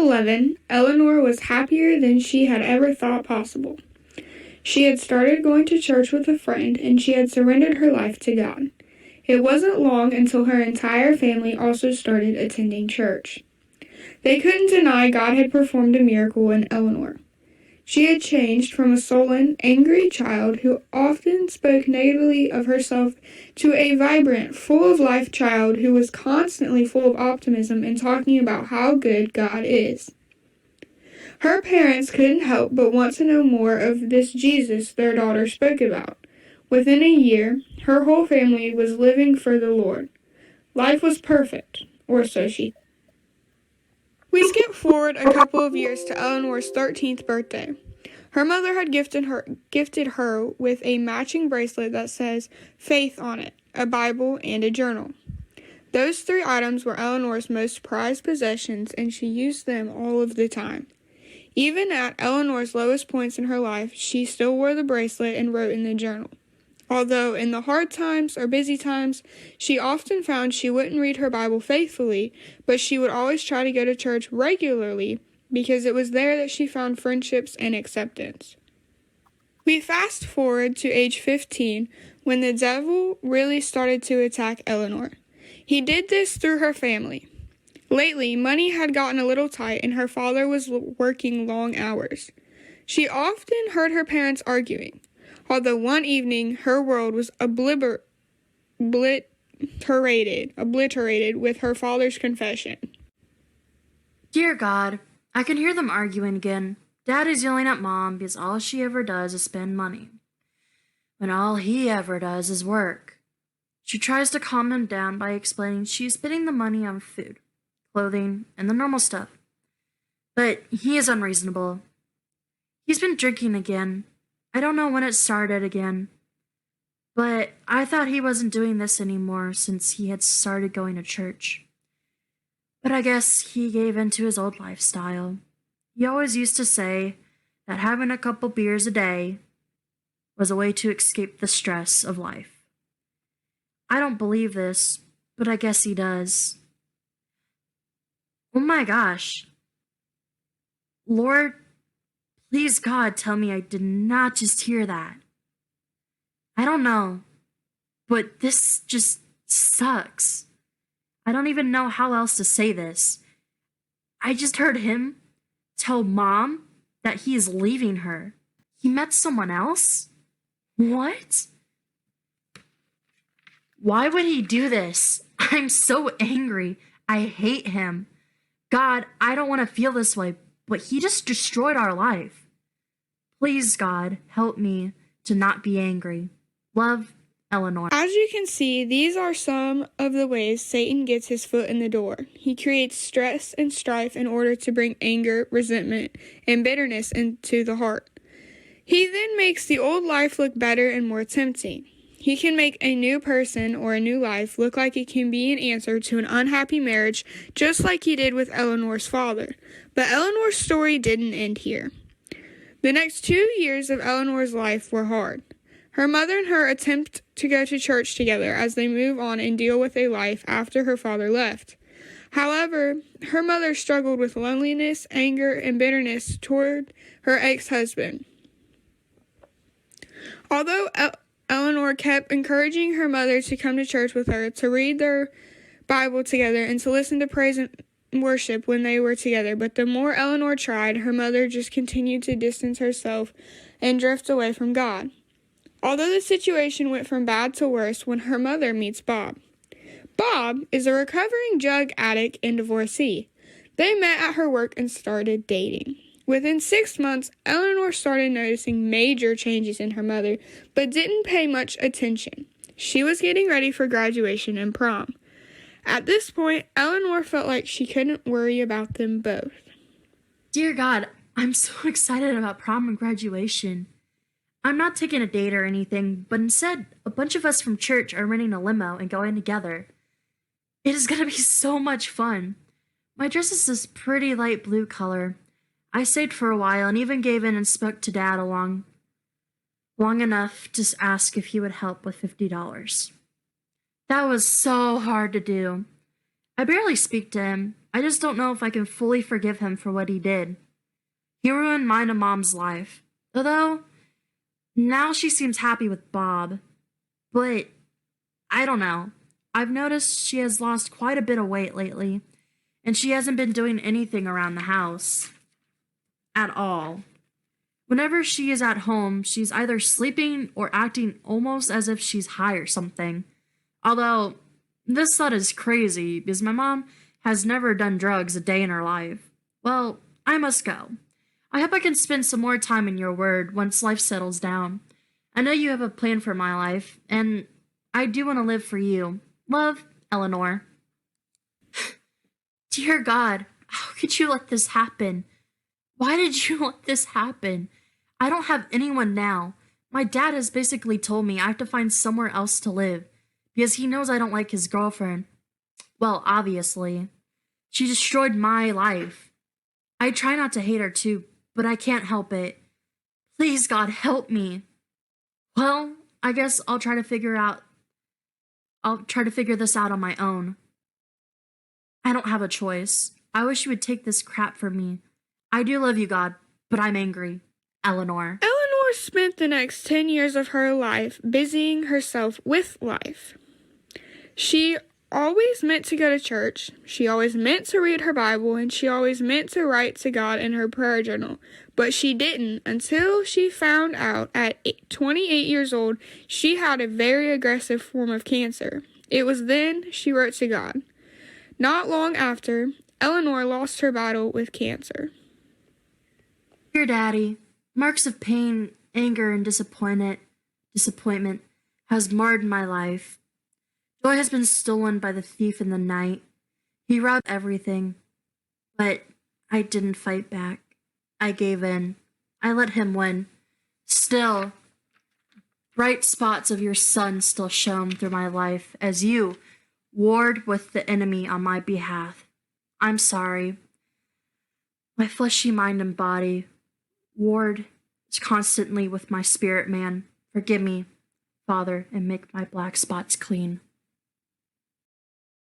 11, Eleanor was happier than she had ever thought possible. She had started going to church with a friend, and she had surrendered her life to God. It wasn't long until her entire family also started attending church. They couldn't deny God had performed a miracle in Eleanor. She had changed from a sullen, angry child who often spoke negatively of herself to a vibrant, full-of-life child who was constantly full of optimism and talking about how good God is. Her parents couldn't help but want to know more of this Jesus their daughter spoke about. Within a year, her whole family was living for the Lord. Life was perfect, or so she thought. We skip forward a couple of years to Eleanor's 13th birthday. Her mother had gifted her with a matching bracelet that says faith on it, a Bible, and a journal. Those three items were Eleanor's most prized possessions, and she used them all of the time. Even at Eleanor's lowest points in her life, she still wore the bracelet and wrote in the journal. Although in the hard times or busy times, she often found she wouldn't read her Bible faithfully, but she would always try to go to church regularly because it was there that she found friendships and acceptance. We fast forward to age 15 when the devil really started to attack Eleanor. He did this through her family. Lately, money had gotten a little tight and her father was working long hours. She often heard her parents arguing, although one evening her world was obliterated with her father's confession. Dear God, I can hear them arguing again. Dad is yelling at Mom because all she ever does is spend money, when all he ever does is work. She tries to calm him down by explaining she's spending the money on food, clothing, and the normal stuff. But he is unreasonable. He's been drinking again. I don't know when it started again, but I thought he wasn't doing this anymore since he had started going to church. But I guess he gave in to his old lifestyle. He always used to say that having a couple beers a day was a way to escape the stress of life. I don't believe this, but I guess he does. Oh my gosh. Lord, please God, tell me I did not just hear that. I don't know, but this just sucks. I don't even know how else to say this. I just heard him tell Mom that he is leaving her. He met someone else? What? Why would he do this? I'm so angry. I hate him. God, I don't want to feel this way, but he just destroyed our life. Please, God, help me to not be angry. Love, Eleanor. As you can see, these are some of the ways Satan gets his foot in the door. He creates stress and strife in order to bring anger, resentment, and bitterness into the heart. He then makes the old life look better and more tempting. He can make a new person or a new life look like it can be an answer to an unhappy marriage, just like he did with Eleanor's father. But Eleanor's story didn't end here. The next 2 years of Eleanor's life were hard. Her mother and her attempt to go to church together as they move on and deal with a life after her father left. However, her mother struggled with loneliness, anger, and bitterness toward her ex-husband. Although Eleanor kept encouraging her mother to come to church with her, to read their Bible together, and to listen to praise and worship when they were together, but the more Eleanor tried, her mother just continued to distance herself and drift away from God. Although the situation went from bad to worse when her mother meets Bob. Bob is a recovering drug addict and divorcee. They met at her work and started dating. Within 6 months, Eleanor started noticing major changes in her mother, but didn't pay much attention. She was getting ready for graduation and prom. At this point, Eleanor felt like she couldn't worry about them both. Dear God, I'm so excited about prom and graduation. I'm not taking a date or anything, but instead, a bunch of us from church are renting a limo and going together. It is going to be so much fun. My dress is this pretty light blue color. I stayed for a while and even gave in and spoke to Dad long enough to ask if he would help with $50. That was so hard to do. I barely speak to him, I just don't know if I can fully forgive him for what he did. He ruined mine and Mom's life. Although, now she seems happy with Bob. But, I don't know. I've noticed she has lost quite a bit of weight lately, and she hasn't been doing anything around the house. At all. Whenever she is at home, she's either sleeping or acting almost as if she's high or something. Although, this thought is crazy because my mom has never done drugs a day in her life. Well, I must go. I hope I can spend some more time in your word once life settles down. I know you have a plan for my life, and I do want to live for you. Love, Eleanor. Dear God, how could you let this happen? Why did you let this happen? I don't have anyone now. My dad has basically told me I have to find somewhere else to live because he knows I don't like his girlfriend. Well, obviously. She destroyed my life. I try not to hate her too, but I can't help it. Please, God, help me. Well, I guess I'll try to figure this out on my own. I don't have a choice. I wish you would take this crap from me. I do love you, God, but I'm angry. Eleanor. Eleanor spent the next 10 years of her life busying herself with life. She always meant to go to church, she always meant to read her Bible, and she always meant to write to God in her prayer journal. But she didn't until she found out at 28 years old she had a very aggressive form of cancer. It was then she wrote to God. Not long after, Eleanor lost her battle with cancer. Dear Daddy, marks of pain, anger, and disappointment has marred my life. Joy has been stolen by the thief in the night. He robbed everything, but I didn't fight back. I gave in. I let him win. Still, bright spots of your sun still shone through my life as you warred with the enemy on my behalf. I'm sorry. My fleshy mind and body warred constantly with my spirit man. Forgive me, Father, and make my black spots clean.